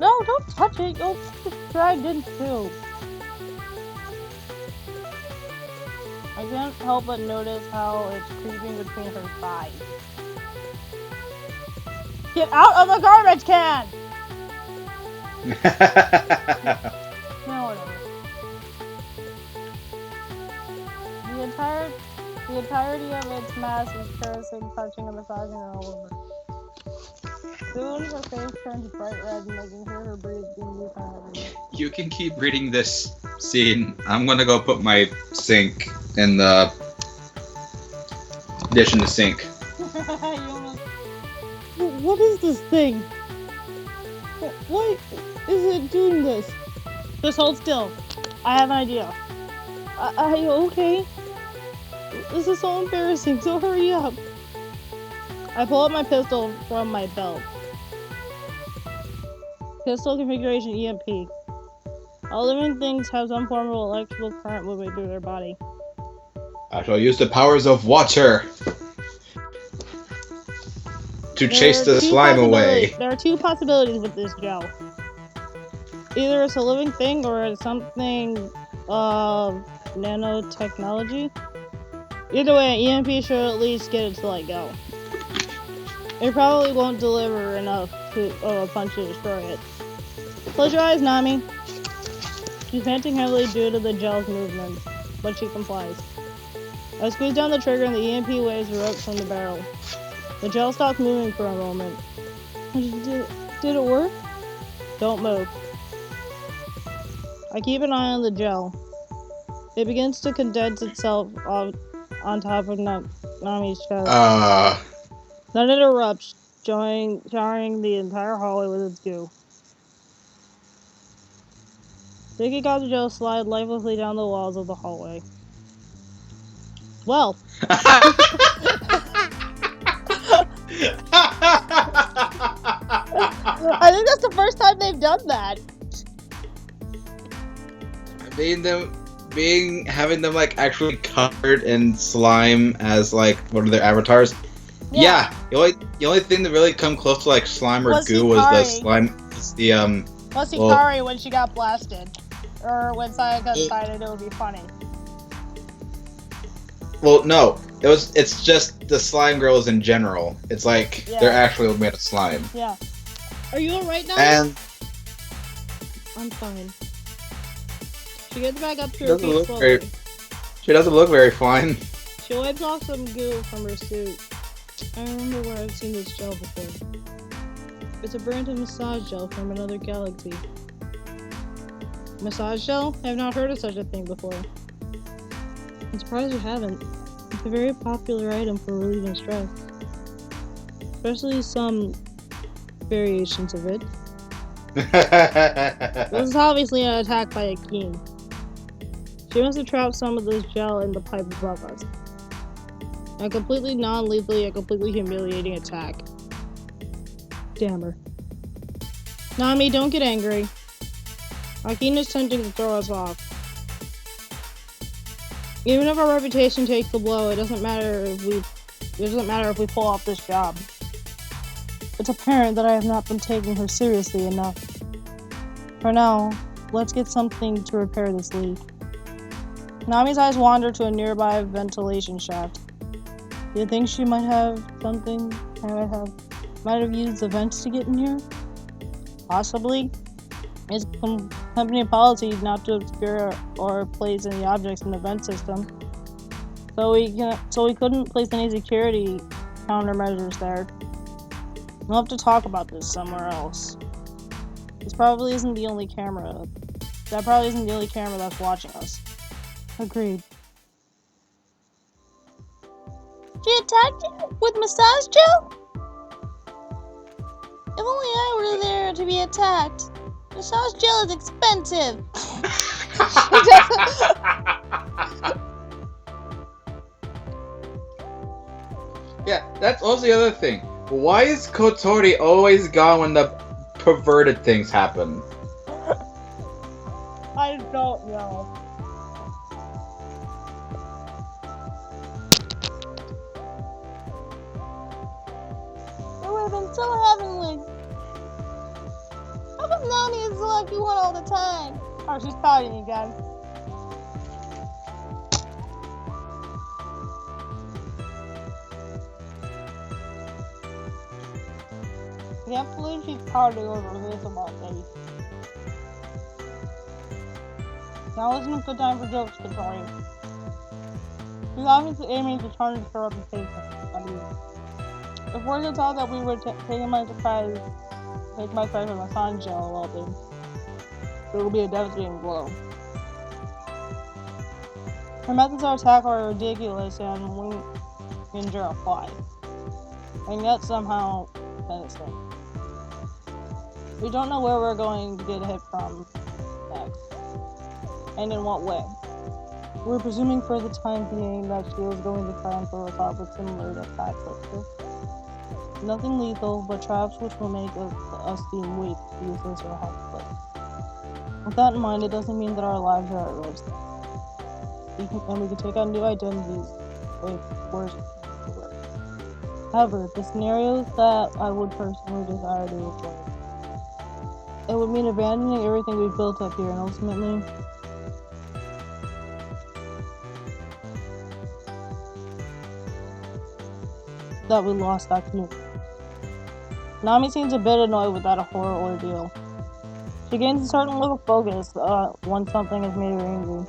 No, don't touch it. You'll get dragged into. I can't help but notice how it's creeping between her thighs. Get out of the garbage can! No, whatever. The entirety of its mass is caressing, touching, and massaging her all over. Soon, her face turns bright red, making her breathe being used on everything. You can keep reading this scene. I'm gonna go put my sink in the dish in the sink. What is this thing? Why is it doing this? Just hold still. I have an idea. Are you okay? This is so embarrassing, so hurry up. I pull out my pistol from my belt. Pistol configuration EMP. All living things have some form of electrical current moving through their body. I shall use the powers of water to chase the slime away. There are two possibilities with this gel. Either it's a living thing or it's something of nanotechnology. Either way, EMP should at least get it to let go. It probably won't deliver enough to a punch to destroy it. Close your eyes, Nami. She's panting heavily due to the gel's movements, but she complies. I squeeze down the trigger and the EMP waves erupt from the barrel. The gel stops moving for a moment. Did it work? Don't move. I keep an eye on the gel. It begins to condense itself on top of Nami's chest. Then it erupts, showering the entire hallway with its goo. Sticky gobs of gel slide lifelessly down the walls of the hallway. Well. I think that's the first time they've done that. Having them like actually covered in slime as like one of their avatars. Yeah. The only thing that really come close to like slime or goo was the slime. Was Hikari when she got blasted, or when Sayaka decided it would be funny. Well, no. It's just the slime girls in general. It's like they're actually made of slime. Yeah. Are you alright now? And I'm fine. She gets back up to her feet slowly. She doesn't look very fine. She wipes off some goo from her suit. I remember where I've seen this gel before. It's a brand of massage gel from another galaxy. Massage gel? I have not heard of such a thing before. I'm surprised you haven't. It's a very popular item for relieving stress. Especially some variations of it. This is obviously an attack by Akeem. She must have trapped some of this gel in the pipe above us. A completely non-lethal yet completely humiliating attack. Damn her. Nami, don't get angry. Akeem is tempting to throw us off. Even if our reputation takes the blow, it doesn't matter if we pull off this job. It's apparent that I have not been taking her seriously enough. For now, let's get something to repair this leak. Nami's eyes wander to a nearby ventilation shaft. Do you think she might have something? Might have used the vents to get in here? Possibly. It's company policy not to obscure or place any objects in the vent system. So we couldn't place any security countermeasures there. We'll have to talk about this somewhere else. That probably isn't the only camera that's watching us. Agreed. She attacked you with massage gel? If only I were there to be attacked. Massage gel is expensive. Yeah, that's also the other thing. Why is Kotori always gone when the perverted things happen? I don't know. It would have been so heavenly. How Nani is the lucky one all the time. Oh, she's pouting again. I can't believe she's pouting over this about me. Now isn't a good time for jokes, Katori. She's obviously aiming to tarnish her reputation. If word gets out that we were taking my surprise, take my surprise with my Sanjo, well then, it will be a devastating blow. Her methods of attack are ridiculous and won't injure a fly. And yet somehow menacing. We don't know where we're going to get hit from next. And in what way. We're presuming for the time being that she was going to try and throw us off with similar attacks like this. Nothing lethal, but traps which will make us seem weak, useless, or helpless. With that in mind, it doesn't mean that our lives are at risk. We can take on new identities with worse to work. However, the scenarios that I would personally desire to avoid. It would mean abandoning everything we've built up here and ultimately that we lost that community. Nami seems a bit annoyed with that horror ordeal. She gains a certain look of focus once something has made her angry.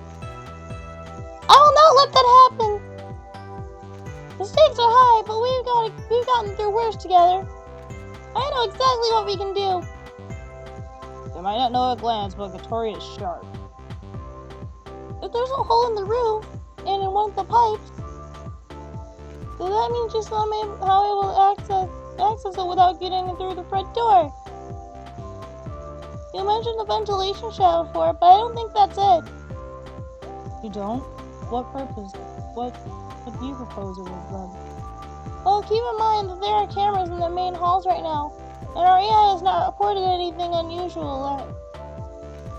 I will not let that happen! The stakes are high, but we've gotten through worse together. I know exactly what we can do. You might not know at a glance, but Katori is sharp. If there's a hole in the roof, and in one of the pipes, does that mean she's somehow able to access it without getting in through the front door? You mentioned the ventilation shaft before, but I don't think that's it. You don't? What purpose? What do you propose it was then? Well, keep in mind that there are cameras in the main halls right now, and our AI has not reported anything unusual.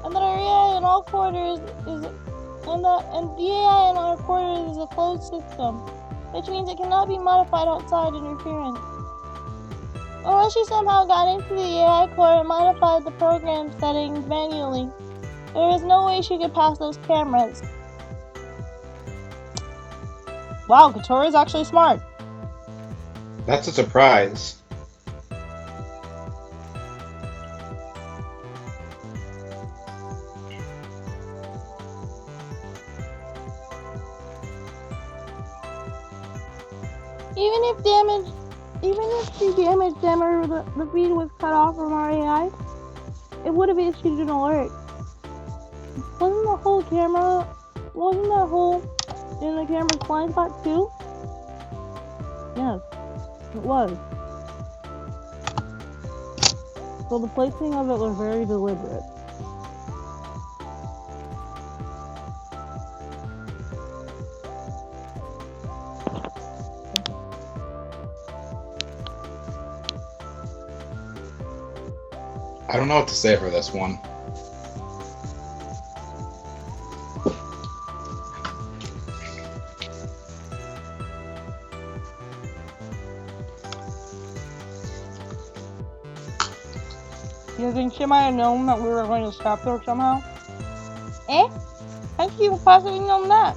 And that our AI in all quarters is a closed system, which means it cannot be modified outside interference. Unless she somehow got into the AI core and modified the program settings manually, there is no way she could pass those cameras. Wow, Katori is actually smart. That's a surprise. Even if the damage or the feed was cut off from our AI, it would have issued an alert. Wasn't that hole in the camera's blind spot too? Yes, it was. So the placing of it was very deliberate. I don't know what to say for this one. You think she might have known that we were going to stop her somehow? Eh? How could you possibly known that?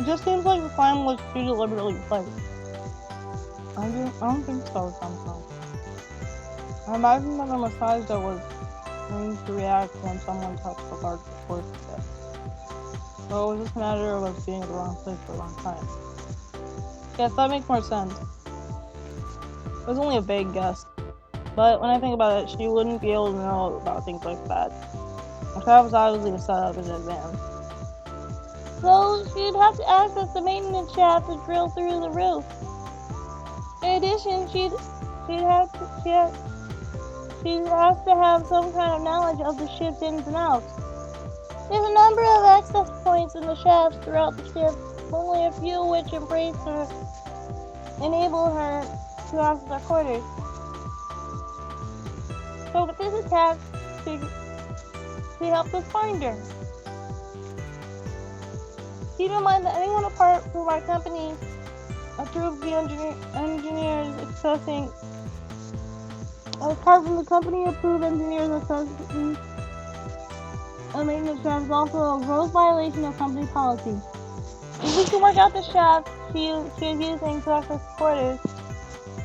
It just seems like the plan was too deliberately placed. I don't think so, somehow. I imagine that the Massager was going to react when someone touched the large support step. So it was just a matter of us being at the wrong place for a long time. Yes, that makes more sense. It was only a vague guess. But when I think about it, she wouldn't be able to know about things like that. The trap was obviously set up in advance. So she'd have to access the maintenance shaft to drill through the roof. In addition, she'd have to have some kind of knowledge of the ship's ins and outs. There's a number of access points in the shafts throughout the ship, only a few which enable her to access our quarters. So with this attack, she helped us find her. Keep in mind that anyone apart from our company approved the engineers accessing Apart from the company-approved engineer's assessment, the maintenance shaft is also a gross violation of company policy. If we can work out the shaft she is using to access quarters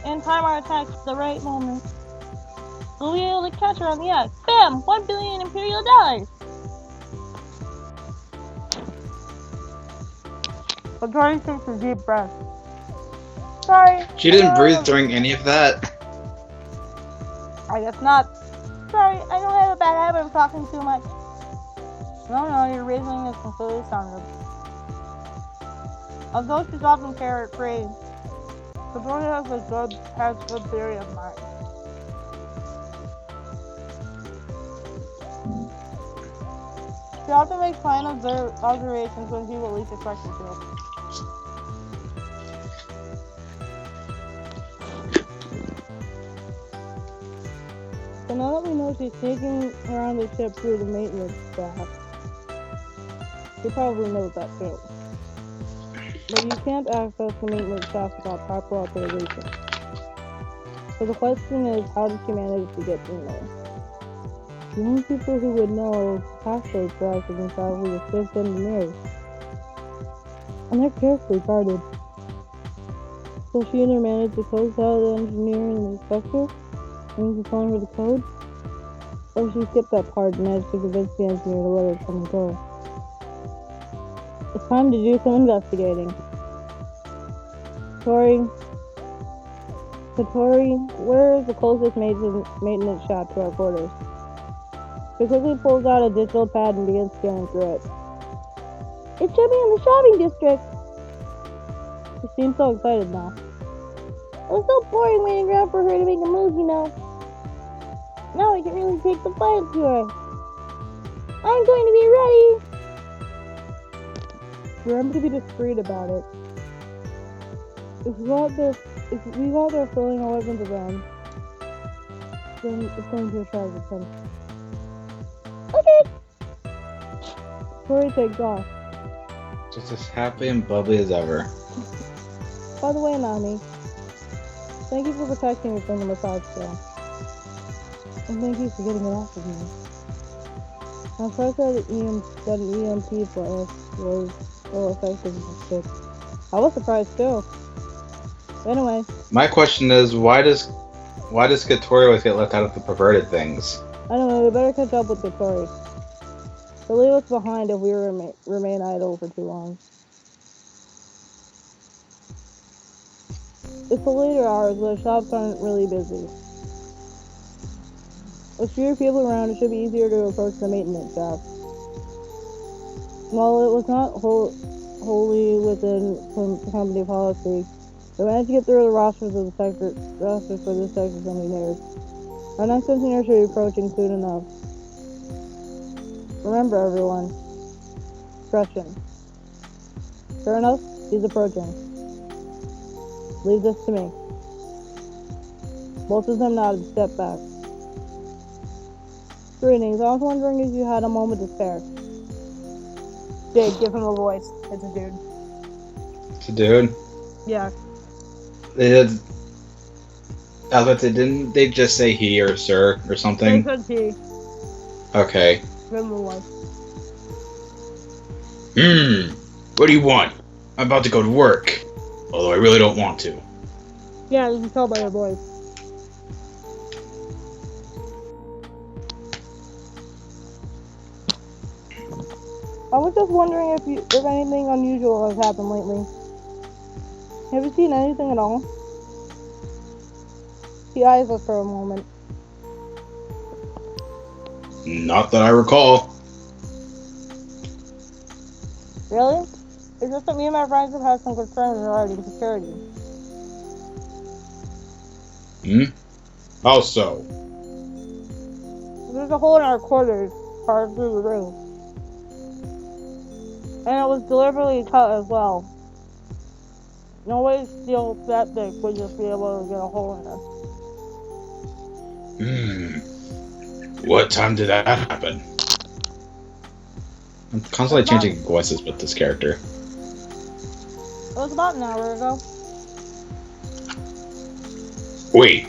and time our attacks at the right moment, we'll be able to catch her on the act. Bam! 1 billion Imperial dollars! Satori takes a deep breath. Sorry. She didn't breathe during any of that. I guess not. Sorry, I don't have a bad habit of talking too much. No, your reasoning is completely sound. Although she's often carefree, Satori has a good theory of mind. She often makes fine observations when people least expect her to. So now that we know she's taking around the ship through the maintenance shaft, she probably knows that too. But you can't access the maintenance shaft without proper authorization. So the question is, how did she manage to get in there? The only people who would know passwords for accessing probably the ship's engineers. And they're carefully guarded. So she either managed to close out the engineer and the inspector, and he's telling her the code, or she skipped that part and managed to convince the engineer to let her come and go. It's time to do some investigating. Satori, where is the closest maintenance shaft to our quarters? She quickly pulls out a digital pad and begins scanning through it. It should be in the shopping district! She seems so excited now. It was so boring waiting around for her to make a move, you know. Now we can really take the fight to her. I'm going to be ready! Remember to be discreet about it. If we go out there throwing our weapons around, then it's going to attract attention. Okay! Tori takes off. Just as happy and bubbly as ever. By the way, Nami, thank you for protecting me from the massage chair. And thank you for getting it off of me. I'm sorry that an EMP blast was so effective in this ship. I was surprised too. Anyway. My question is, why does Katori always get left out of the perverted things? Anyway, we better catch up with Katori. He'll leave us behind if we remain idle for too long. It's the later hours, but the shops aren't really busy. With fewer people around, it should be easier to approach the maintenance shaft. While it was not wholly within company policy, we managed to get through the rosters for this sector's engineers. Our next engineer should be approaching soon enough. Remember, everyone, discretion. Sure enough, he's approaching. Leave this to me. Both of them nodded and stepped back. Greetings. I was wondering if you had a moment to spare. Dude, give him a voice. It's a dude. It's a dude? Yeah. They did. I was about to say, didn't they just say he or sir or something? They said he. Okay. Give him a voice. What do you want? I'm about to go to work. Although I really don't want to. Yeah, you can tell by your voice. I was just wondering if anything unusual has happened lately. Have you seen anything at all? He eyes us for a moment. Not that I recall. Really? It's just that me and my friends have had some concerns regarding security. How so? There's a hole in our quarters, far through the roof. And it was deliberately cut as well. No way steel that thick would just be able to get a hole in it. What time did that happen? I'm constantly changing voices with this character. It was about an hour ago. Wait.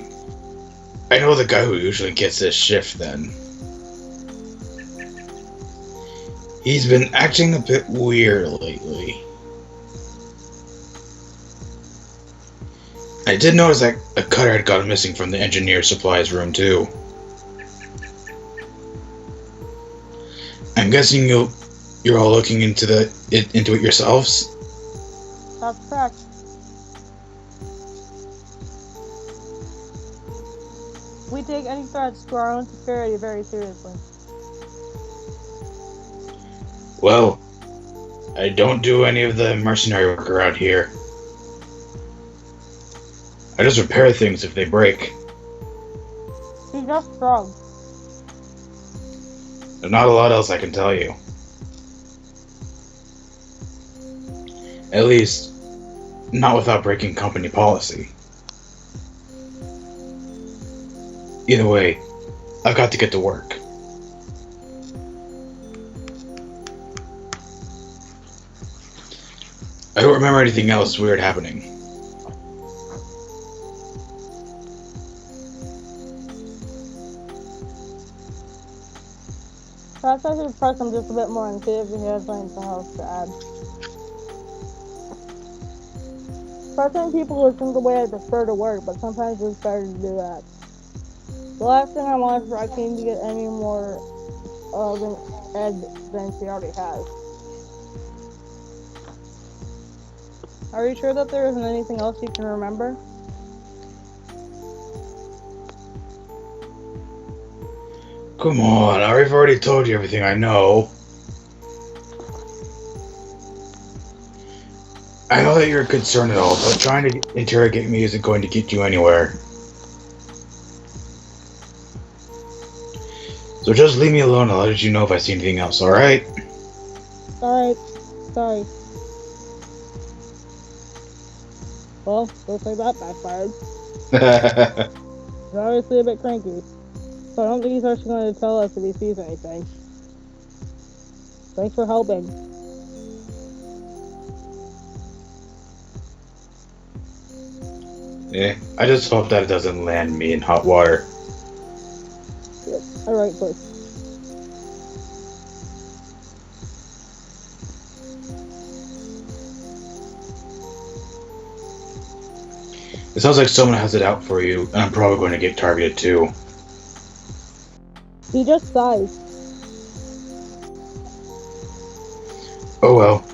I know the guy who usually gets this shift then. He's been acting a bit weird lately. I did notice that a cutter had gone missing from the engineer supplies room too. I'm guessing you're all looking into it yourselves? That's correct. We take any threats to our own security very seriously. Well, I don't do any of the mercenary work around here. I just repair things if they break. He's just drugged. There's not a lot else I can tell you. At least, not without breaking company policy. Either way, I've got to get to work. I don't remember anything else weird happening. Perhaps I should press him just a bit more and see if he has anything else to add. Pressing people isn't the way I prefer to work, but sometimes it's better to do that. The last thing I want is for Rakim to get any more of an edge than she already has. Are you sure that there isn't anything else you can remember? Come on, I've already told you everything I know. I know that you're concerned at all, but trying to interrogate me isn't going to get you anywhere. So just leave me alone and I'll let you know if I see anything else, alright? Alright, sorry. Well, looks like that backfired. He's obviously a bit cranky. So I don't think he's actually going to tell us if he sees anything. Thanks for helping. Yeah, I just hope that it doesn't land me in hot water. Yep. Alright, first. It sounds like someone has it out for you, and I'm probably going to get targeted too. He just sighs. Oh well.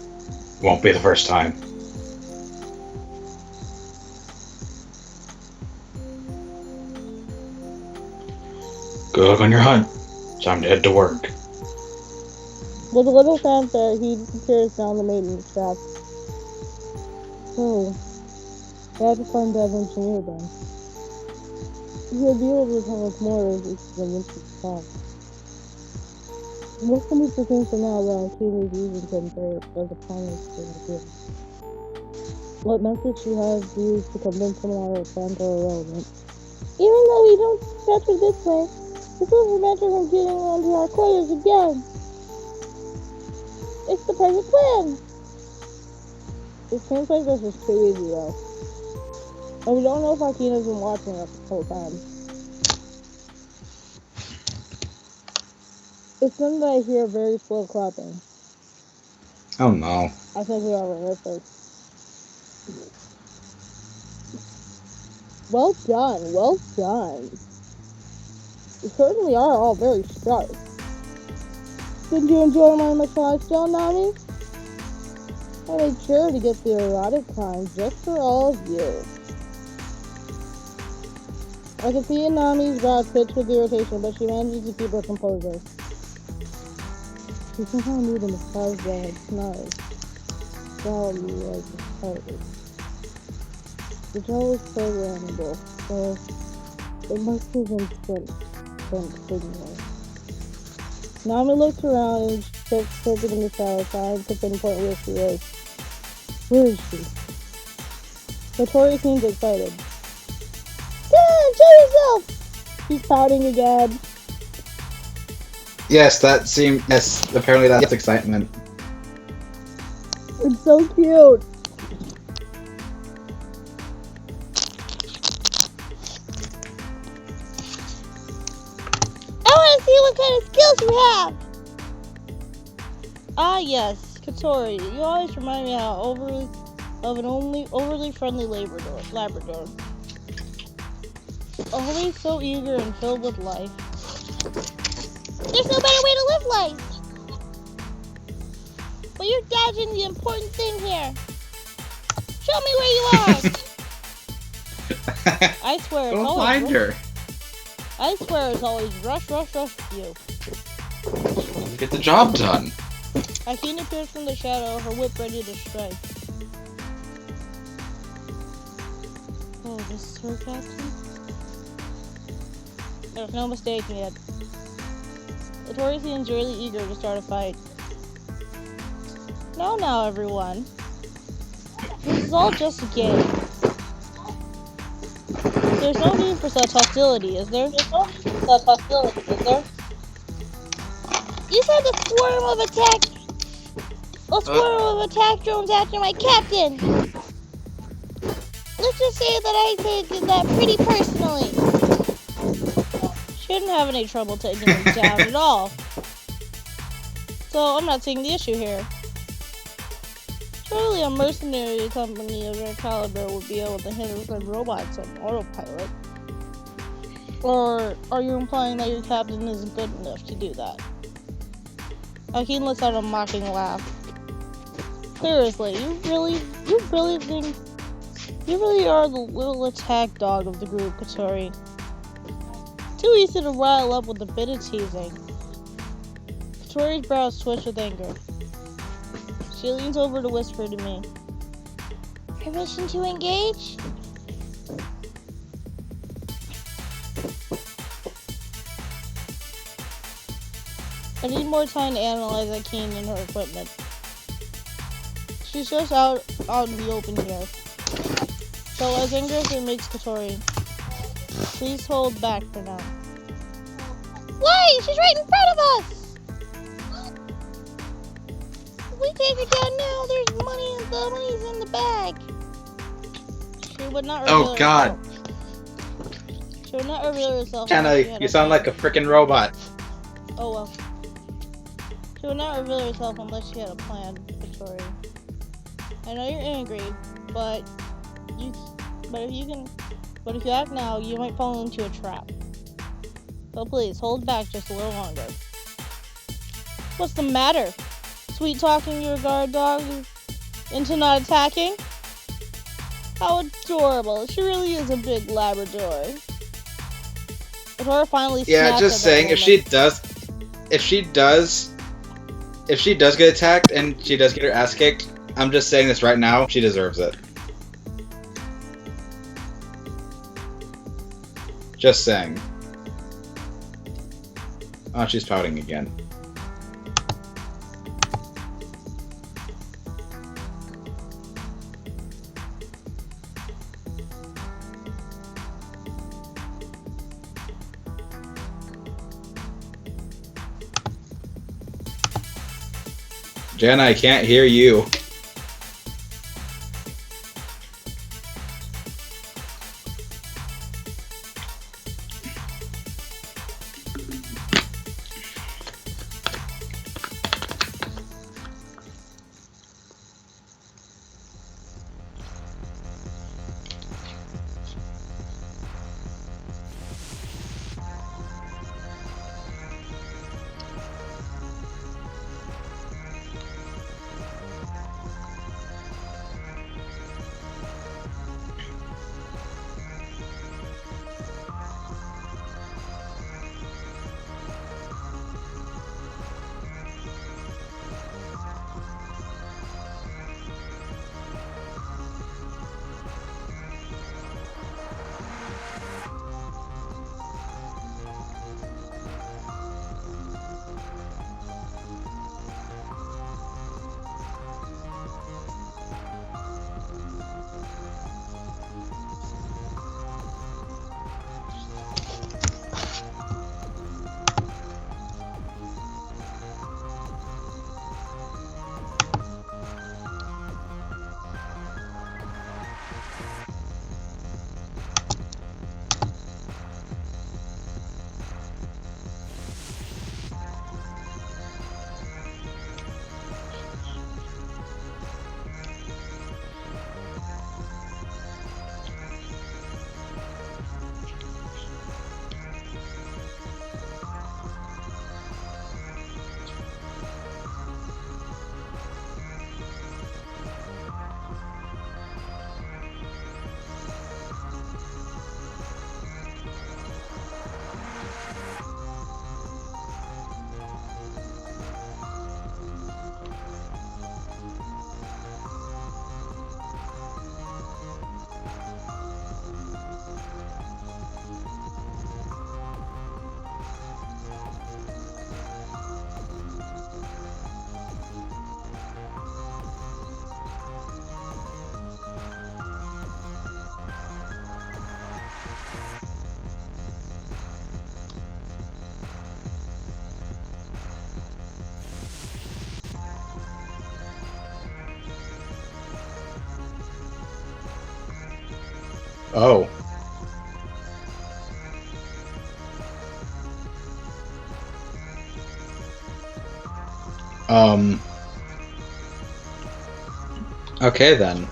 Won't be the first time. Good luck on your hunt. Time to head to work. With a little fanfare, he disappears down the maintenance shaft. So, I had to find that engineer then. He'll be able to tell us more as the winter's past. What can we presume for now that King is using him as a promise to the gift? What message she has used to convince him that her plans are irrelevant? Even though we don't stretch it this way, this will prevent her from getting onto our quarters again. It's the perfect plan! It seems like this is too easy though. And we don't know if Akina's been watching us this whole time. It's then that I hear very slow clapping. Oh no. I think we already heard this. Well done, well done. You certainly are all very sharp. Did you enjoy my massage gel, Nami? I made sure to get the erotic kind just for all of you. I can see Nami's brow twitch with irritation, but she manages to keep her composure. She somehow knew the massage gel had snarled. Swallowed me like a target. The gel was programmable, so it must have been sent signal. Nami looked around and tilted in the shower, trying to pinpoint where she is. Where is she? Notori seems excited. Come on, show yourself! She's pouting again. Yes, apparently that's excitement. It's so cute. what kind of skills you have! Ah, yes, Katori. You always remind me how overly friendly Labrador. Always so eager and filled with life. There's no better way to live life! But you're dodging the important thing here. Show me where you are! I swear it's Go always find her. I swear it's always rush with you. Get the job done. Akine appears from the shadow, her whip ready to strike. Oh, this is her captain? There's no mistaking it. The Tori seems really eager to start a fight. Now, everyone. This is all just a game. There's no need for such hostility, is there? You said a swarm of attack drones after my captain! Let's just say that I did that pretty personally. Shouldn't have any trouble taking him down at all. So I'm not seeing the issue here. Surely a mercenary company of their caliber would be able to handle some robots on autopilot. Or are you implying that your captain isn't good enough to do that? Akine lets out a mocking laugh. Seriously, you really think you really are the little attack dog of the group, Katori. Too easy to rile up with a bit of teasing. Katori's brows twitch with anger. She leans over to whisper to me. Permission to engage? I need more time to analyze Akine and her equipment. She's just out in the open here. So as angry as it makes Katori, please hold back for now. Why? She's right in front of us! If we take her down now, there's money, the money's in the bag. She would not reveal Oh God. herself. She would not reveal herself. Chana, you sound like a freaking robot. Oh well. She would not reveal herself unless she had a plan, Victoria. I know you're angry, but if you act now, you might fall into a trap. So please, hold back just a little longer. What's the matter? Sweet talking your guard dog into not attacking? How adorable. She really is a big Labrador. Adora finally Yeah, snaps just at saying, that if she does get attacked and she does get her ass kicked, I'm just saying this right now, she deserves it. Just saying. Oh, she's pouting again. Jen, I can't hear you. Oh. Okay then.